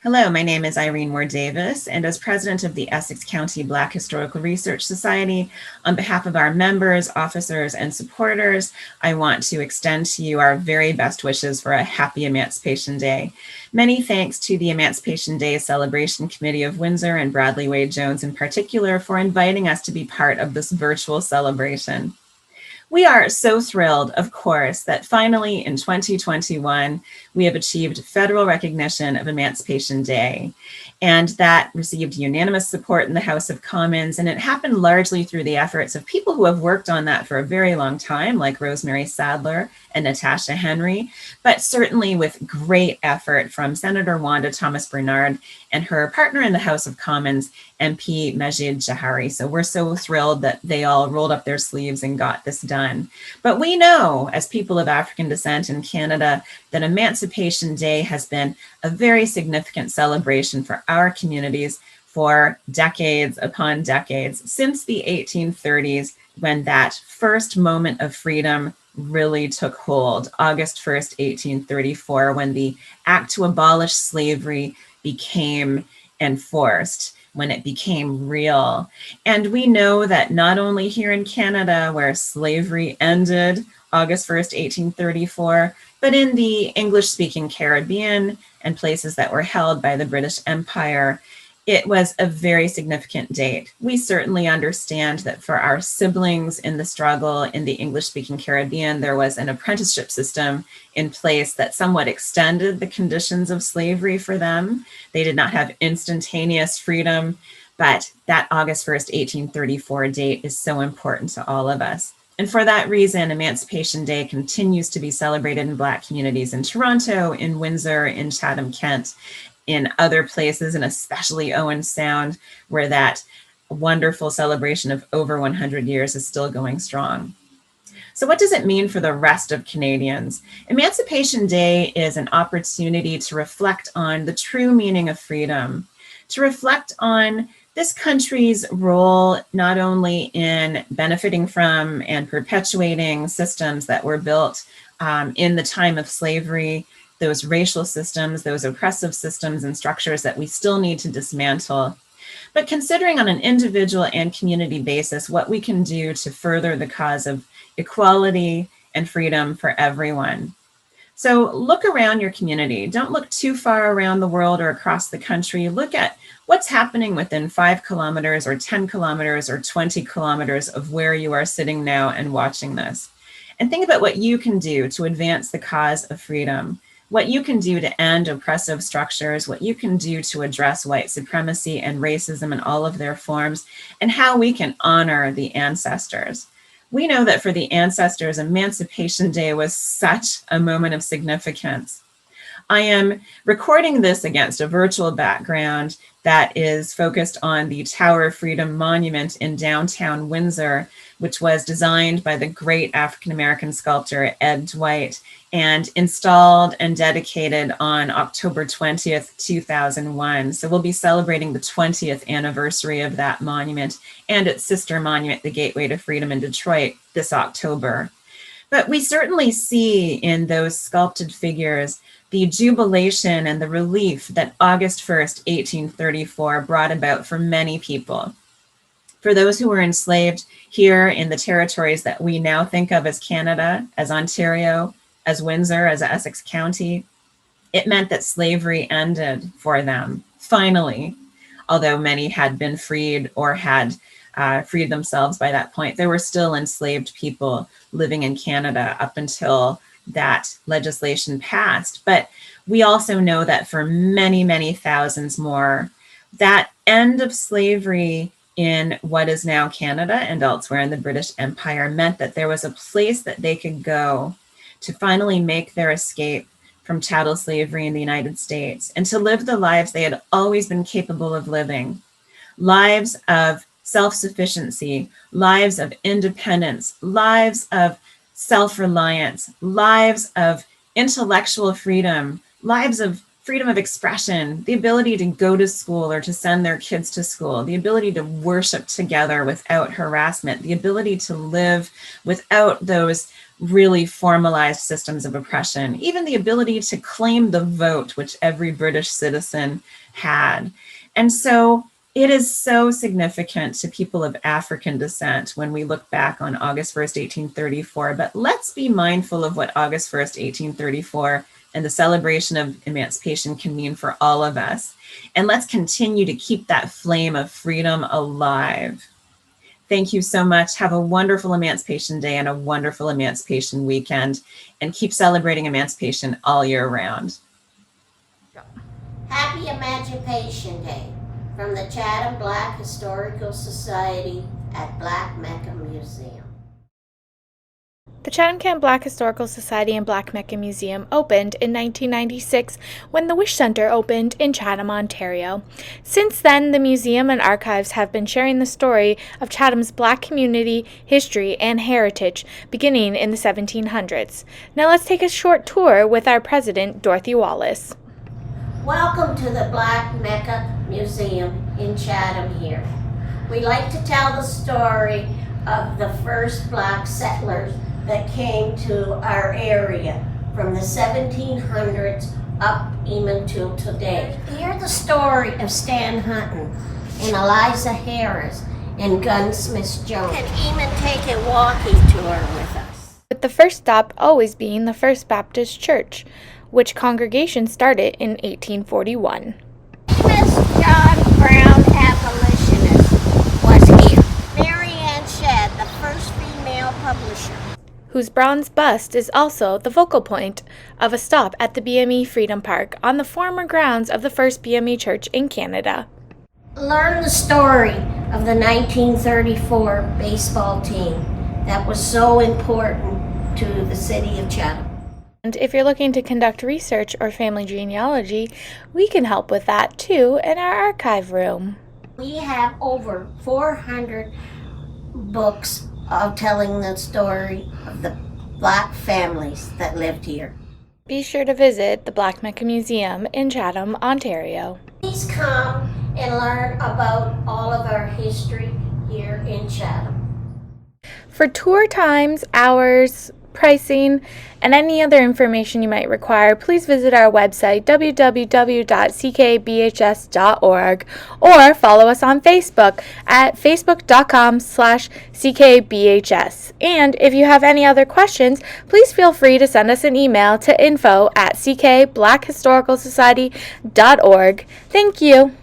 Hello, my name is Irene Davis, and as president of the Essex County Black Historical Research Society, on behalf of our members, officers, and supporters, I want to extend to you our very best wishes for a happy Emancipation Day. Many thanks to the Emancipation Day Celebration Committee of Windsor and Bradley Wade Jones in particular for inviting us to be part of this virtual celebration. We are so thrilled, of course, that finally in 2021, we have achieved federal recognition of Emancipation Day. And that received unanimous support in the House of Commons. And it happened largely through the efforts of people who have worked on that for a very long time, like Rosemary Sadler and Natasha Henry, but certainly with great effort from Senator Wanda Thomas Bernard and her partner in the House of Commons, MP Majid Jahari. So we're so thrilled that they all rolled up their sleeves and got this done. But we know, as people of African descent in Canada, that Emancipation Day has been a very significant celebration for our communities for decades upon decades, since the 1830s, when that first moment of freedom really took hold, August 1st, 1834, when the act to abolish slavery became enforced, when it became real. And we know that not only here in Canada, where slavery ended August 1st, 1834, but in the English-speaking Caribbean and places that were held by the British Empire, it was a very significant date. We certainly understand that for our siblings in the struggle in the English-speaking Caribbean, there was an apprenticeship system in place that somewhat extended the conditions of slavery for them. They did not have instantaneous freedom, but that August 1st, 1834 date is so important to all of us. And for that reason, Emancipation Day continues to be celebrated in Black communities in Toronto, in Windsor, in Chatham-Kent, in other places, and especially Owen Sound, where that wonderful celebration of over 100 years is still going strong. So what does it mean for the rest of Canadians? Emancipation Day is an opportunity to reflect on the true meaning of freedom, to reflect on this country's role not only in benefiting from and perpetuating systems that were built in the time of slavery, those racial systems, those oppressive systems and structures that we still need to dismantle, but considering on an individual and community basis what we can do to further the cause of equality and freedom for everyone. So look around your community. Don't look too far around the world or across the country. Look at what's happening within 5 kilometers or 10 kilometers or 20 kilometers of where you are sitting now and watching this. And think about what you can do to advance the cause of freedom, what you can do to end oppressive structures, what you can do to address white supremacy and racism in all of their forms, and how we can honor the ancestors. We know that for the ancestors, Emancipation Day was such a moment of significance. I am recording this against a virtual background that is focused on the Tower of Freedom Monument in downtown Windsor, which was designed by the great African-American sculptor Ed Dwight and installed and dedicated on October 20th, 2001. So we'll be celebrating the 20th anniversary of that monument and its sister monument, the Gateway to Freedom in Detroit, this October. But we certainly see in those sculpted figures the jubilation and the relief that August 1st, 1834 brought about for many people. For those who were enslaved here in the territories that we now think of as Canada, as Ontario, as Windsor, as Essex County, it meant that slavery ended for them, finally. Although many had been freed or had freed themselves by that point, there were still enslaved people living in Canada up until that legislation passed. But we also know that for many, many thousands more, that end of slavery in what is now Canada and elsewhere in the British Empire meant that there was a place that they could go to finally make their escape from chattel slavery in the United States and to live the lives they had always been capable of living. Lives of self-sufficiency, lives of independence, lives of self-reliance, lives of intellectual freedom, lives of freedom of expression, the ability to go to school or to send their kids to school, the ability to worship together without harassment, the ability to live without those really formalized systems of oppression, even the ability to claim the vote, which every British citizen had. And so it is so significant to people of African descent when we look back on August 1st, 1834. But let's be mindful of what August 1st, 1834 and the celebration of emancipation can mean for all of us. And let's continue to keep that flame of freedom alive. Thank you so much. Have a wonderful Emancipation Day and a wonderful Emancipation weekend, and keep celebrating emancipation all year round. Happy Emancipation Day from the Chatham Black Historical Society at Black Mecca Museum. The Chatham-Kent Black Historical Society and Black Mecca Museum opened in 1996 when the Wish Center opened in Chatham, Ontario. Since then, the museum and archives have been sharing the story of Chatham's Black community, history, and heritage beginning in the 1700s. Now let's take a short tour with our president, Dorothy Wallace. Welcome to the Black Mecca Museum in Chatham here. We like to tell the story of the first black settlers that came to our area from the 1700s up even till today. Hear the story of Stan Hutton and Eliza Harris and Gunsmith Jones. And even take a walking tour with us. With the first stop always being the First Baptist Church, which congregation started in 1841. Miss John Brown abolitionist was here. Mary Ann Shedd, the first female publisher, whose bronze bust is also the focal point of a stop at the BME Freedom Park on the former grounds of the first BME Church in Canada. Learn the story of the 1934 baseball team that was so important to the city of Chatham. And if you're looking to conduct research or family genealogy, we can help with that too in our archive room. We have over 400 books of telling the story of the black families that lived here. Be sure to visit the Black Mecca Museum in Chatham, Ontario. Please come and learn about all of our history here in Chatham. For tour times, hours, pricing, and any other information you might require, please visit our website www.ckbhs.org or follow us on Facebook at facebook.com/ckbhs. And if you have any other questions, please feel free to send us an email to info@ckblackhistoricalsociety.org. Thank you.